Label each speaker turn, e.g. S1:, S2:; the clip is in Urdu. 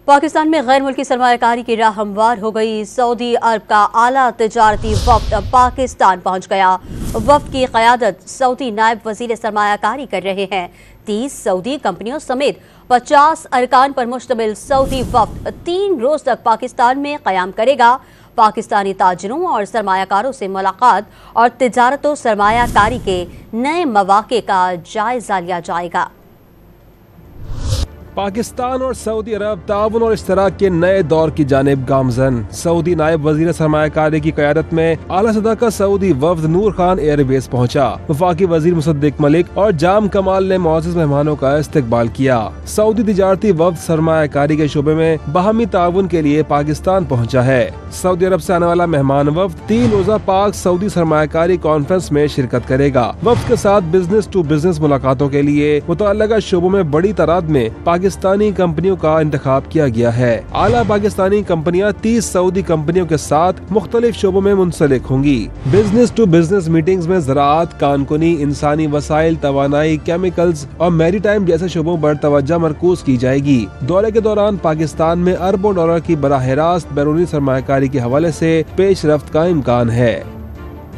S1: پاکستان میں غیر ملکی سرمایہ کاری کی راہ ہموار ہو گئی۔ سعودی عرب کا اعلیٰ تجارتی وفد پاکستان پہنچ گیا۔ وفد کی قیادت سعودی نائب وزیر سرمایہ کاری کر رہے ہیں۔ 30 سعودی کمپنیوں سمیت 50 ارکان پر مشتمل سعودی وفد 3 روز تک پاکستان میں قیام کرے گا۔ پاکستانی تاجروں اور سرمایہ کاروں سے ملاقات اور تجارت و سرمایہ کاری کے نئے مواقع کا جائزہ لیا جائے گا۔
S2: پاکستان اور سعودی عرب تعاون اور اشتراک کے نئے دور کی جانب گامزن۔ سعودی نائب وزیر سرمایہ کاری کی قیادت میں اعلیٰ سطح کا سعودی وفد نور خان ایئر بیس پہنچا۔ وفاقی وزیر مصدق ملک اور جام کمال نے معزز مہمانوں کا استقبال کیا۔ سعودی تجارتی وفد سرمایہ کاری کے شعبے میں باہمی تعاون کے لیے پاکستان پہنچا ہے۔ سعودی عرب سے آنے والا مہمان وفد 3 روزہ پاک سعودی سرمایہ کاری کانفرنس میں شرکت کرے گا۔ وفد کے ساتھ بزنس ٹو بزنس ملاقاتوں کے لیے متعلقہ شعبوں میں بڑی تعداد میں پاکستانی کمپنیوں کا انتخاب کیا گیا ہے۔ اعلیٰ پاکستانی کمپنیاں 30 سعودی کمپنیوں کے ساتھ مختلف شعبوں میں منسلک ہوں گی۔ بزنس ٹو بزنس میٹنگز میں زراعت، کانکنی، انسانی وسائل، توانائی، کیمیکلز اور میری ٹائم جیسے شعبوں پر توجہ مرکوز کی جائے گی۔ دورے کے دوران پاکستان میں اربوں ڈالر کی براہ راست بیرونی سرمایہ کاری کے حوالے سے پیش رفت کا امکان ہے۔